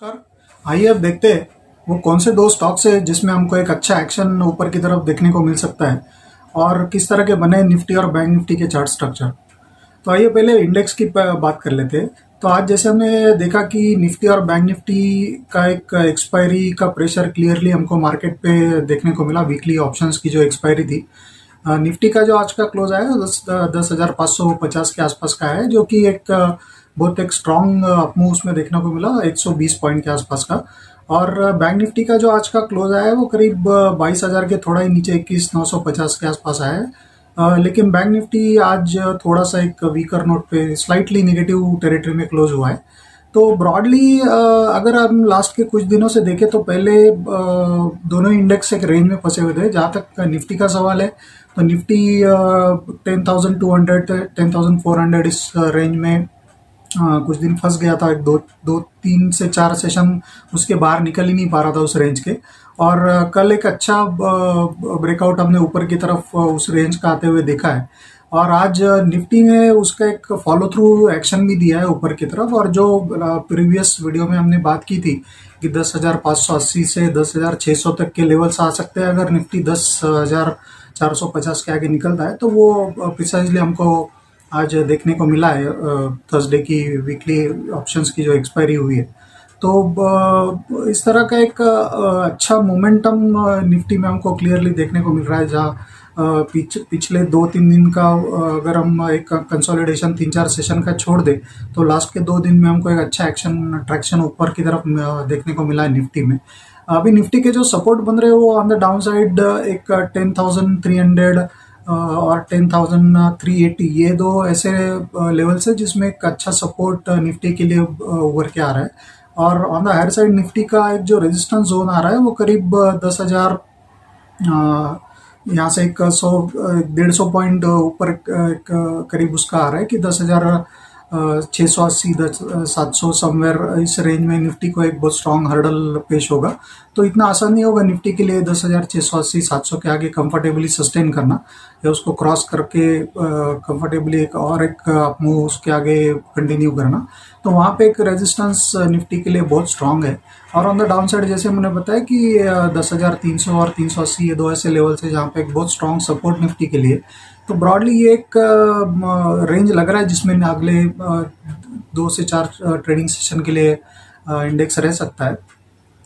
नमस्कार। आइए अब देखते हैं वो कौन से दो स्टॉक्स है जिसमें हमको एक अच्छा एक्शन ऊपर की तरफ देखने को मिल सकता है और किस तरह के बने निफ्टी और बैंक निफ्टी के चार्ट स्ट्रक्चर। तो आइए पहले इंडेक्स की बात कर लेते हैं। तो आज जैसे हमने देखा कि निफ्टी और बैंक निफ्टी का एक एक्सपायरी का प्रेशर क्लियरली हमको मार्केट पे देखने को मिला। वीकली ऑप्शंस की जो एक्सपायरी थी, निफ्टी का जो आज का क्लोज आया वो 10,550 के आसपास का है, जो कि एक बहुत एक स्ट्रॉन्ग अपमूव उसमें देखने को मिला 120 पॉइंट के आसपास का। और बैंक निफ्टी का जो आज का क्लोज आया है वो करीब 22,000 के थोड़ा ही नीचे 21,950 के आसपास आया है। लेकिन बैंक निफ्टी आज थोड़ा सा एक वीकर नोट पे स्लाइटली नेगेटिव टेरिटरी में क्लोज हुआ है। तो ब्रॉडली अगर हम लास्ट के कुछ दिनों से देखें तो पहले दोनों इंडेक्स एक रेंज में फंसे हुए थे। जहाँ तक निफ्टी का सवाल है तो निफ्टी 10,200 10,400 इस रेंज में कुछ दिन फंस गया था। एक दो दो तीन से चार सेशन उसके बाहर निकल ही नहीं पा रहा था उस रेंज के। और कल एक अच्छा ब्रेकआउट हमने ऊपर की तरफ उस रेंज का आते हुए देखा है। और आज निफ्टी ने उसका एक फॉलो थ्रू एक्शन भी दिया है ऊपर की तरफ। और जो प्रीवियस वीडियो में हमने बात की थी कि 10,580 से 10,600 तक के लेवल्स आ सकते हैं अगर निफ्टी 10,450 के आगे निकलता है, तो वो प्रिसाइजली हमको आज देखने को मिला है थर्सडे की वीकली ऑप्शंस की जो एक्सपायरी हुई है। तो इस तरह का एक अच्छा मोमेंटम निफ्टी में हमको क्लियरली देखने को मिल रहा है। जहाँ पिछले 2-3 दिन का अगर हम एक कंसोलिडेशन 3-4 सेशन का छोड़ दे तो लास्ट के 2 दिन में हमको एक अच्छा एक्शन ट्रैक्शन ऊपर की तरफ देखने को मिला है निफ्टी में। अभी निफ्टी के जो सपोर्ट बन रहे हैं वो ऑन द डाउन साइड एक 10,300 और 10,380, ये दो ऐसे लेवल्स है जिसमें एक अच्छा सपोर्ट निफ्टी के लिए उभर के आ रहा है। और on the higher side Nifty का एक जो रेजिस्टेंस जोन आ रहा है वो करीब 10,000, यहाँ से एक 100 150 पॉइंट ऊपर एक करीब उसका आ रहा है कि 10,680 700 समवेयर इस रेंज में निफ्टी को एक बहुत स्ट्रॉन्ग हर्डल पेश होगा। तो इतना आसान नहीं होगा निफ्टी के लिए 10,680 700 के आगे कंफर्टेबली सस्टेन करना या उसको क्रॉस करके कंफर्टेबली एक मूव उसके आगे कंटिन्यू करना। तो वहाँ पे एक रेजिस्टेंस निफ्टी के लिए बहुत स्ट्रांग है। और ऑन द डाउन साइड जैसे मैंने बताया कि 10,300 और 380 ये दो ऐसे लेवल से जहाँ पे एक बहुत स्ट्रांग सपोर्ट निफ्टी के लिए। तो ब्रॉडली ये एक रेंज लग रहा है जिसमें अगले 2 से 4 ट्रेडिंग सेशन के लिए इंडेक्स रह सकता है।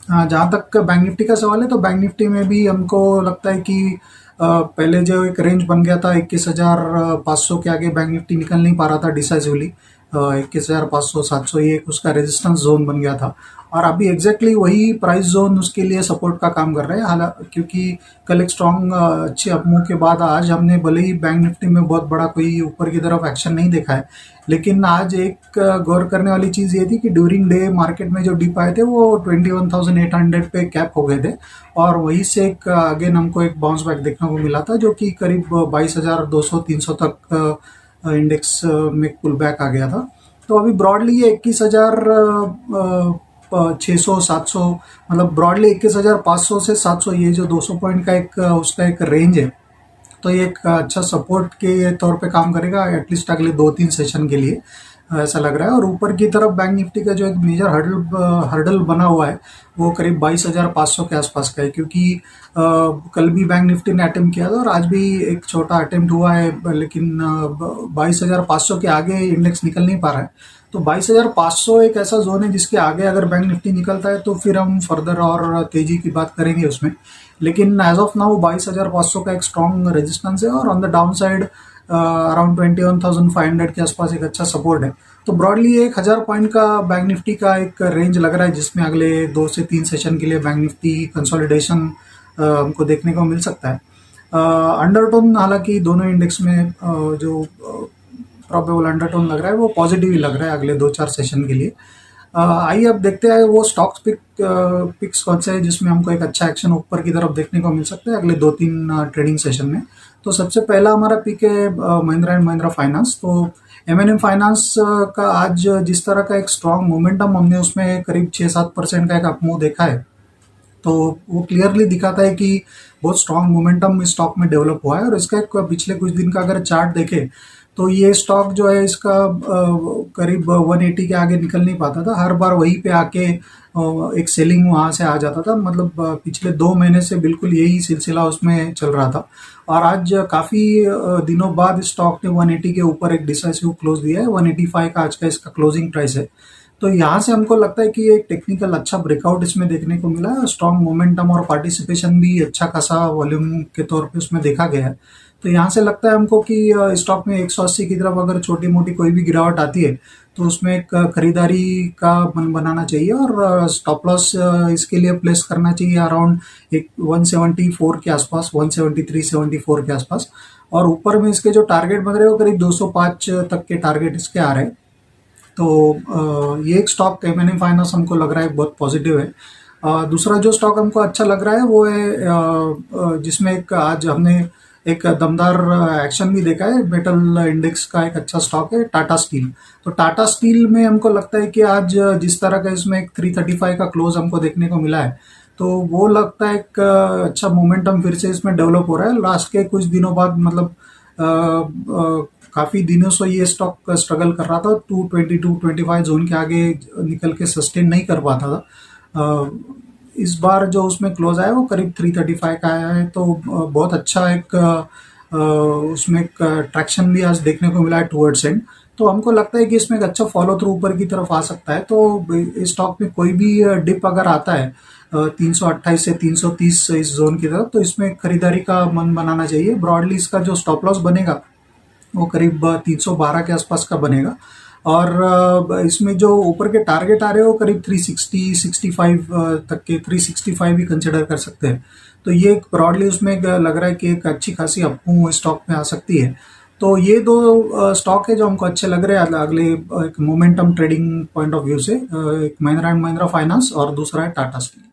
जहाँ तक बैंक निफ्टी का सवाल है तो बैंक निफ्टी में भी हमको लगता है कि पहले जो एक रेंज बन गया था 21,500 के आगे बैंक निफ्टी निकल नहीं पा रहा था डिसाइसिवली। 21,500 700 ये एक उसका रेजिस्टेंस जोन बन गया था। और अभी एग्जैक्टली वही प्राइस जोन उसके लिए सपोर्ट का काम कर रहे हैं। हालांकि क्योंकि कल एक स्ट्रॉन्ग अच्छे अपमूव के बाद आज हमने भले ही बैंक निफ्टी में बहुत बड़ा कोई ऊपर की तरफ एक्शन नहीं देखा है, लेकिन आज एक गौर करने वाली चीज़ ये थी कि ड्यूरिंग डे मार्केट में जो डिप आए थे वो 21,800 पे कैप हो गए थे। और वहीं से एक अगेन हमको एक बाउंस बैक देखने को मिला था जो कि करीब 22,200-300 तक इंडेक्स में पुल बैक आ गया था। तो अभी ब्रॉडली ये 21,600-700, मतलब ब्रॉडली 21,500 से 700, ये जो 200 पॉइंट का एक उसका एक रेंज है। तो ये एक अच्छा सपोर्ट के तौर पे काम करेगा एटलीस्ट अगले 2-3 सेशन के लिए, ऐसा लग रहा है। और ऊपर की तरफ बैंक निफ्टी का जो एक मेजर हर्डल बना हुआ है वो करीब 22,500 के आसपास का है, क्योंकि कल भी बैंक निफ्टी ने अटेम्प्ट किया था और आज भी एक छोटा अटेम्प्ट हुआ है, लेकिन 22,500 के आगे इंडेक्स निकल नहीं पा रहा है। तो 22,500 एक ऐसा जोन है जिसके आगे अगर बैंक निफ्टी निकलता है तो फिर हम फर्दर और तेजी की बात करेंगे उसमें। लेकिन एज ऑफ नाउ 22,500 का एक स्ट्रॉन्ग रेजिस्टेंस है और on the down side around 21,500 के आसपास एक अच्छा सपोर्ट है। तो ब्रॉडली 1,000 पॉइंट का बैंक निफ्टी का एक रेंज लग रहा है जिसमें अगले 2 से 3 सेशन के लिए बैंक निफ्टी कंसोलिडेशन हमको देखने को मिल सकता है। अंडरटोन हालांकि दोनों इंडेक्स में जो प्रोबेबल अंडरटोन लग रहा है वो पॉजिटिव ही लग रहा है अगले 2-4 सेशन के लिए। आइए अब देखते हैं वो स्टॉक्स पिक्स कौन से है जिसमें हमको एक अच्छा एक्शन ऊपर की तरफ देखने को मिल सकता है अगले 2-3 ट्रेडिंग सेशन में। तो सबसे पहला हमारा पिक है महिंद्रा एंड महिंद्रा फाइनेंस। तो एम फाइनेंस का आज जिस तरह का एक स्ट्रॉन्ग मोमेंटम हमने उसमें करीब 6-7% का एक अपमूव देखा है, तो वो क्लियरली दिखाता है कि बहुत स्ट्रॉन्ग मोमेंटम इस स्टॉक में डेवलप हुआ है। और इसका एक पिछले कुछ दिन का अगर चार्ट देखें तो ये स्टॉक जो है इसका करीब 180 के आगे निकल नहीं पाता था, हर बार वहीं पे आके एक सेलिंग वहाँ से आ जाता था। मतलब पिछले 2 महीने से बिल्कुल यही सिलसिला उसमें चल रहा था। और आज काफ़ी दिनों बाद स्टॉक ने 180 के ऊपर एक डिसाइसिव क्लोज दिया है। 185 का आज का इसका क्लोजिंग प्राइस है। तो यहाँ से हमको लगता है कि एक टेक्निकल अच्छा ब्रेकआउट इसमें देखने को मिला है। स्ट्रॉन्ग मोमेंटम और पार्टिसिपेशन भी अच्छा खासा वॉल्यूम के तौर पे उसमें देखा गया है। तो यहाँ से लगता है हमको कि स्टॉक में 180 की तरफ अगर छोटी मोटी कोई भी गिरावट आती है तो उसमें एक खरीदारी का मन बनाना चाहिए, और स्टॉप लॉस इसके लिए प्लेस करना चाहिए अराउंड एक 174 के आसपास, 173-74 के आसपास। और ऊपर में इसके जो टारगेट बन रहे हैं वो करीब 205 तक के टारगेट इसके आ रहे हैं। तो ये एक स्टॉक एम फाइनेंस हमको लग रहा है बहुत पॉजिटिव है। दूसरा जो स्टॉक हमको अच्छा लग रहा है वो है जिसमें एक आज हमने एक दमदार एक्शन भी देखा है, मेटल इंडेक्स का एक अच्छा स्टॉक है टाटा स्टील। तो टाटा स्टील में हमको लगता है कि आज जिस तरह का इसमें एक 335 का क्लोज हमको देखने को मिला है, तो वो लगता है एक अच्छा मोमेंटम फिर से इसमें डेवलप हो रहा है लास्ट के कुछ दिनों बाद। मतलब काफ़ी दिनों से ये स्टॉक स्ट्रगल कर रहा था, 220-225 जोन के आगे निकल के सस्टेन नहीं कर पाता था। इस बार जो उसमें क्लोज आया वो करीब 335 का आया है। तो बहुत अच्छा एक उसमें एक ट्रैक्शन भी आज देखने को मिला है टुवर्ड्स एंड। तो हमको लगता है कि इसमें एक अच्छा फॉलो थ्रू ऊपर की तरफ आ सकता है। तो इस स्टॉक में कोई भी डिप अगर आता है 328 से 330 इस जोन की तरफ, तो इसमें खरीदारी का मन बनाना चाहिए। ब्रॉडली इसका जो स्टॉप लॉस बनेगा वो करीब 312 के आसपास का बनेगा। और इसमें जो ऊपर के टारगेट आ रहे हो करीब 360-65 तक के, 365 भी कंसिडर कर सकते हैं। तो ये ब्रॉडली उसमें लग रहा है कि एक अच्छी खासी अपमूव स्टॉक में आ सकती है। तो ये दो स्टॉक है जो हमको अच्छे लग रहे हैं अगले एक momentum trading point of view से। एक महिंद्रा एंड महिंद्रा फाइनेंस और दूसरा है टाटा स्टील।